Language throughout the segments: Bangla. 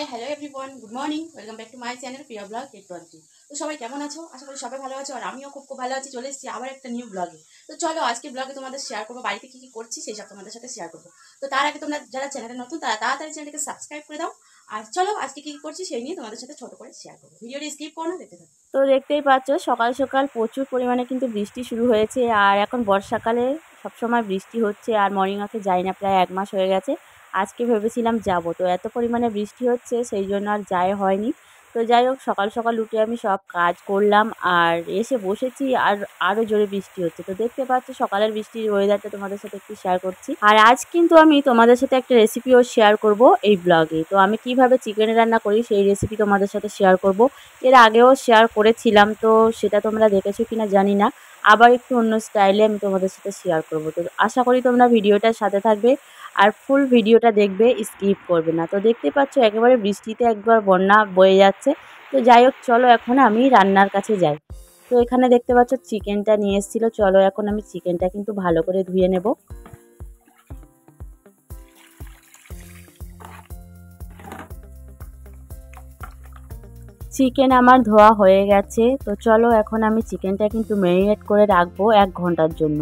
Hi hello everyone, good morning, welcome back to my channel Priya blog 823। তো সবাই কেমন আছো? আশা করি সবাই ভালো আছো, আর আমিও খুব ভালো আছি। চলে এসেছি আবার একটা নিউ ব্লগে। তো চলো আজকে ব্লগে তোমাদের শেয়ার করবো বাড়িতে কী কী করছি, সেই সব তোমাদের সাথে শেয়ার করবো। তো তার আগে তোমরা যারা চ্যানেলে নতুন তারা তাড়াতাড়ি চ্যানেলটাকে সাবস্ক্রাইব করে দাও। আর চলো আজকে কী কী করছি সেই নিয়ে তোমাদের সাথে ছোটো করে শেয়ার করবো। ভিডিওটি স্কিপ করো না, দেখতে থাকো। তো দেখতেই পাচ্ছ সকাল সকাল প্রচুর পরিমাণে কিন্তু বৃষ্টি শুরু হয়েছে। আর এখন বর্ষাকালে সবসময় বৃষ্টি হচ্ছে, আর মর্নিং ওয়াকে যাই না, প্রায় 1 মাস হয়ে গেছে। আজকে ভেবেছিলাম যাব, তো এত পরিমাণে বৃষ্টি হচ্ছে সেই জন্য আর যাই হয়নি। তো যাই হোক, সকাল সকাল উঠে আমি সব কাজ করলাম আর এসে বসেছি, আর আরও জোরে বৃষ্টি হচ্ছে। তো দেখতে পাচ্ছ সকালের বৃষ্টির ওয়েদারটা তোমাদের সাথে একটু শেয়ার করছি। আর আজ কিন্তু আমি তোমাদের সাথে একটা রেসিপিও শেয়ার করব এই ব্লগে। তো আমি কিভাবে চিকেন রান্না করি সেই রেসিপি তোমাদের সাথে শেয়ার করব। এর আগেও শেয়ার করেছিলাম, তো সেটা তোমরা দেখেছো কিনা জানি না। আবার একটু অন্য স্টাইলে আমি তোমাদের সাথে শেয়ার করব। তো আশা করি তোমরা ভিডিওটার সাথে থাকবে আর ফুল ভিডিওটা দেখবে, স্কিপ করবে না। তো দেখতে পাচ্ছ একেবারে বৃষ্টিতে একবার বন্যা বয়ে যাচ্ছে। তো যাই হোক, চলো এখন আমি রান্নার কাছে যাই। তো এখানে দেখতে পাচ্ছ চিকেনটা নিয়ে এসেছিলো। চলো এখন আমি চিকেনটা কিন্তু ভালো করে ধুয়ে নেব। চিকেন আমার ধোয়া হয়ে গেছে। তো চলো এখন আমি চিকেনটা কিন্তু ম্যারিনেট করে রাখবো 1 ঘন্টার জন্য।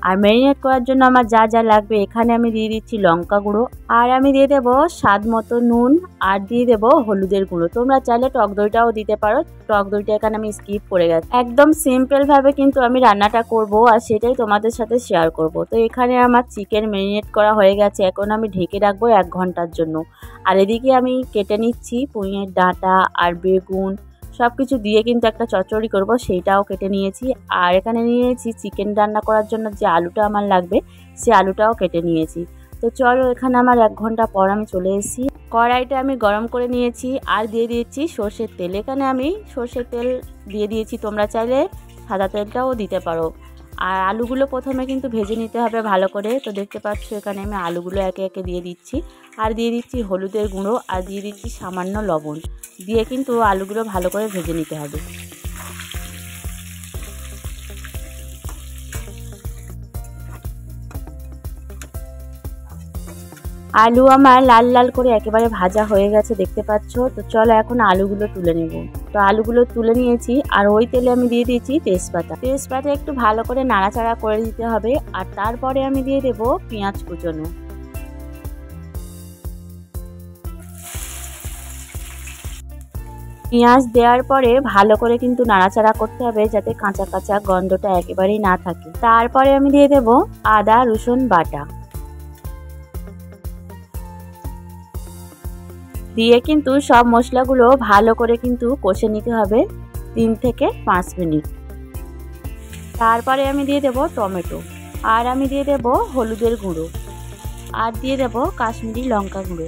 আর ম্যারিনেট করার জন্য আমার যা যা লাগবে, এখানে আমি দিয়ে দিচ্ছি লঙ্কা গুঁড়ো, আর আমি দিয়ে দেবো স্বাদ মতো নুন, আর দিয়ে দেবো হলুদের গুঁড়ো। তোমরা চাইলে টক দইটাও দিতে পারো, টক দইটা এখানে আমি স্কিপ করে গেছি। একদম সিম্পলভাবে কিন্তু আমি রান্নাটা করব, আর সেটাই তোমাদের সাথে শেয়ার করব। তো এখানে আমার চিকেন ম্যারিনেট করা হয়ে গেছে, এখন আমি ঢেকে রাখবো 1 ঘন্টার জন্য। আর এদিকে আমি কেটে নিচ্ছি পুঁইয়ের ডাঁটা আর বেগুন, সব কিছু দিয়ে কিন্তু একটা চচ্চড়ি করব, সেইটাও কেটে নিয়েছি। আর এখানে নিয়েছি চিকেন রান্না করার জন্য যে আলুটা আমার লাগবে, সে আলুটাও কেটে নিয়েছি। তো চলো এখানে আমার 1 ঘন্টা পর আমি চলে এসেছি। কড়াইটা আমি গরম করে নিয়েছি আর দিয়ে দিয়েছি সর্ষের তেল। এখানে আমি সর্ষের তেল দিয়ে দিয়েছি, তোমরা চাইলে সাদা তেলটাও দিতে পারো। আর আলুগুলো প্রথমে কিন্তু ভেজে নিতে হবে ভালো করে। তো দেখতে পাচ্ছ এখানে আমি আলুগুলো একে একে দিয়ে দিচ্ছি, আর দিয়ে দিচ্ছি হলুদের গুঁড়ো, আর দিয়ে দিচ্ছি সামান্য লবণ, দিয়ে কিন্তু আলুগুলো ভালো করে ভেজে নিতে হবে। আলু আমার লাল লাল করে একেবারে ভাজা হয়ে গেছে, দেখতে পাচ্ছ। তো চলো এখন আলুগুলো তুলে নেব। তো আলুগুলো তুলে নিয়েছি, আর ওই তেলে আমি দিয়ে দিয়েছি তেজপাতা একটু ভালো করে নাড়াচাড়া করে দিতে হবে। আর তারপরে আমি দিয়ে দেব পেঁয়াজ কুচনো। পেঁয়াজ দেওয়ার পরে ভালো করে কিন্তু নাড়াচাড়া করতে হবে, যাতে কাঁচা কাঁচা গন্ধটা একেবারেই না থাকে। তারপরে আমি দিয়ে দেব আদা রসুন বাটা, দিয়ে কিন্তু সব মশলাগুলো ভালো করে কিন্তু কষে নিতে হবে 3 থেকে 5 মিনিট। তারপরে আমি দিয়ে দেব টমেটো, আর আমি দিয়ে দেব হলুদের গুঁড়ো, আর দিয়ে দেব কাশ্মীরি লঙ্কা গুঁড়ো।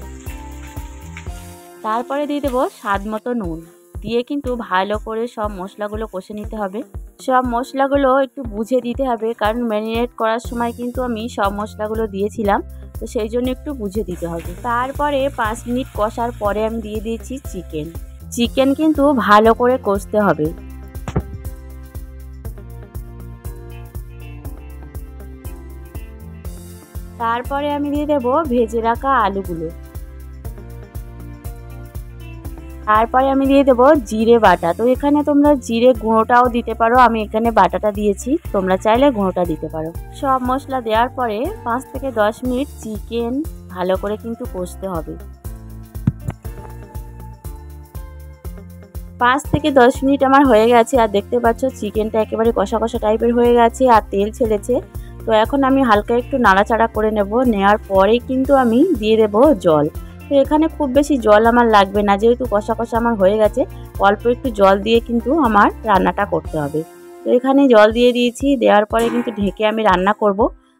তারপরে দিয়ে দেব স্বাদ মতো নুন, দিয়ে কিন্তু ভালো করে সব মশলাগুলো কষে নিতে হবে। সব মশলাগুলো একটু বুঝে দিতে হবে, কারণ ম্যারিনেট করার সময় কিন্তু আমি সব মশলাগুলো দিয়েছিলাম, তো সেই জন্য একটু বুঝে দিতে হবে। তারপরে 5 মিনিট কষার পরে আমি দিয়ে দিয়েছি চিকেন কিন্তু ভালো করে কষতে হবে। তারপরে আমি দিয়ে দেব ভেজে রাখা আলুগুলো, তারপরে আমি দিয়ে দেবো জিরে বাটা। তো এখানে তোমরা জিরে গুঁড়োটাও দিতে পারো, আমি এখানে বাটাটা দিয়েছি, তোমরা চাইলে গুঁড়োটা দিতে পারো। সব মশলা দেওয়ার পরে 5 থেকে 10 মিনিট চিকেন ভালো করে কিন্তু কষতে হবে। 5 থেকে 10 মিনিট আমার হয়ে গেছে, আর দেখতে পাচ্ছ চিকেনটা একেবারে কষা কষা টাইপের হয়ে গেছে আর তেল ছেড়েছে। তো এখন আমি হালকা একটু নাড়াচাড়া করে নেওয়ার পরেই কিন্তু আমি দিয়ে দেবো জল। তো এখানে খুব বেশি জল আমার লাগবে না, যেহেতু কষা কষা আমার হয়ে গেছে। অল্প একটু জল দিয়ে কিন্তু আমার রান্নাটা করতে হবে। তো এখানে জল দিয়ে দিয়েছি, দেওয়ার পরে কিন্তু ঢেকে আমি রান্না করব।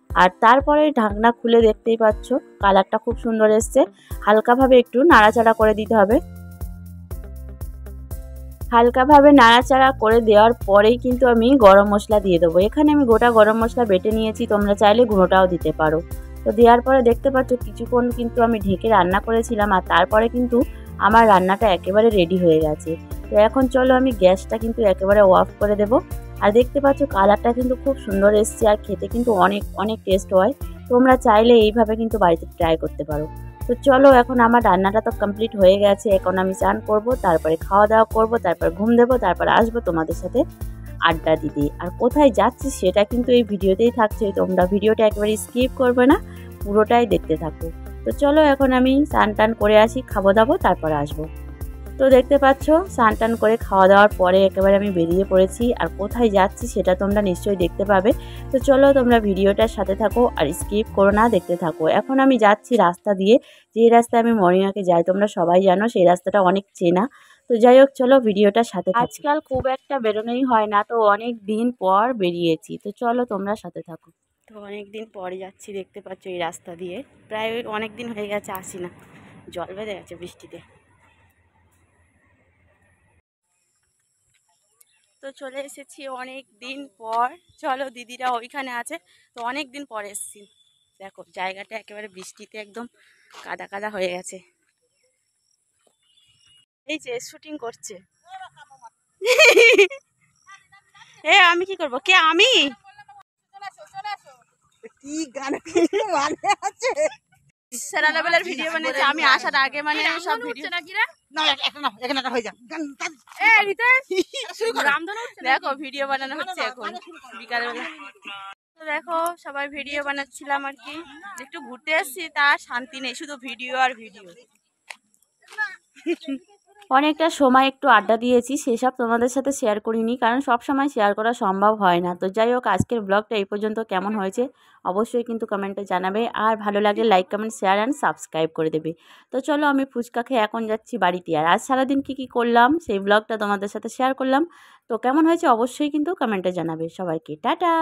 আর তারপরে ঢাকনা খুলে দেখতেই পাচ্ছ কালারটা খুব সুন্দর এসছে। হালকাভাবে একটু নাড়াচাড়া করে দিতে হবে। হালকাভাবে নাড়াচাড়া করে দেওয়ার পরেই কিন্তু আমি গরম মশলা দিয়ে দেবো। এখানে আমি গোটা গরম মশলা বেটে নিয়েছি, তোমরা চাইলে গুঁড়োটাও দিতে পারো। তো দেওয়ার পরে দেখতে পাচ্ছ কিছুক্ষণ কিন্তু আমি ঢেকে রান্না করেছিলাম, আর তারপরে কিন্তু আমার রান্নাটা একেবারে রেডি হয়ে গেছে। তো এখন চলো আমি গ্যাসটা কিন্তু একেবারে অফ করে দেব। আর দেখতে পাচ্ছ কালারটা কিন্তু খুব সুন্দর এসছে, আর খেতে কিন্তু অনেক অনেক টেস্ট হয়। তোমরা চাইলে এইভাবে কিন্তু বাড়িতে ট্রাই করতে পারো। তো চলো এখন আমার রান্নাটা তো কমপ্লিট হয়ে গেছে, এখন আমি স্নান করব, তারপরে খাওয়া দাওয়া করব, তারপর ঘুম দেবো, তারপর আসবো তোমাদের সাথে আড্ডা দিতে। আর কোথায় যাচ্ছি সেটা কিন্তু এই ভিডিওতেই থাকছে, তোমরা ভিডিওটা একেবারে স্কিপ করবে না, পুরোটাই দেখতে থাকো। তো চলো এখন আমি স্নান টান করে আসি, খাবো দাবো, তারপর আসবো। তো দেখতে পাচ্ছ স্নান টান করে খাওয়া দাওয়ার পরে একেবারে আমি বেরিয়ে পড়েছি। আর কোথায় যাচ্ছি সেটা তোমরা নিশ্চয়ই দেখতে পাবে। তো চলো তোমরা ভিডিওটার সাথে থাকো আর স্কিপ করো না, দেখতে থাকো। এখন আমি যাচ্ছি রাস্তা দিয়ে, যে রাস্তায় আমি মরিনাকে যাই তোমরা সবাই জানো, সেই রাস্তাটা অনেক চেনা। তো যাই হোক চলো ভিডিওটার সাথে থাকো। আজকাল খুব একটা বেরোনোই হয় না, তো অনেক দিন পর বেরিয়েছি, তো চলো তোমরা সাথে থাকো। তো অনেক দিন পরে যাচ্ছি, দেখতে পাচ্ছ এই রাস্তা দিয়ে, প্রায় অনেক দিন হয়ে গেছে আসি না, জল বেঁধে গেছে বৃষ্টিতে। তো চলে এসেছি অনেক দিন পর, চলো দিদিরা ওইখানে আছে, তো অনেক দিন পরে এসেছি। দেখো জায়গাটা একেবারে বৃষ্টিতে একদম কাদা কাদা হয়ে গেছে। এই যে শুটিং করছে। এ আমি কি করব, কে আমি? কি গান আছে সেরা লেভেলের ভিডিও বানিয়েছে, আমি আসার আগে মানে সব ভিডিও না একটা না এখানে একটা হয়ে যাক দেখো ভিডিও বানানো হচ্ছে এখন বিকালবেলা। তো দেখো সবাই ভিডিও বানাচ্ছিলাম আর কি, একটু ঘুরতে এসেছি, তার শান্তি নেই, শুধু ভিডিও আর ভিডিও। অনেকটা সময় একটু আড্ডা দিয়েছি, সেসব তোমাদের সাথে শেয়ার করিনি, কারণ সব সময় শেয়ার করা সম্ভব হয় না। তো যাই হোক আজকের ব্লগটা এই পর্যন্ত, কেমন হয়েছে অবশ্যই কিন্তু কমেন্টে জানাবে, আর ভালো লাগলে like comment share and subscribe করে দেবে। তো চলো আমি ফুচকা খেয়ে এখন যাচ্ছি বাড়িতে, আর আজ সারাদিন কী করলাম সেই ব্লগটা তোমাদের সাথে শেয়ার করলাম। তো কেমন হয়েছে অবশ্যই কিন্তু কমেন্টে জানাবে। সবাইকে টাটা।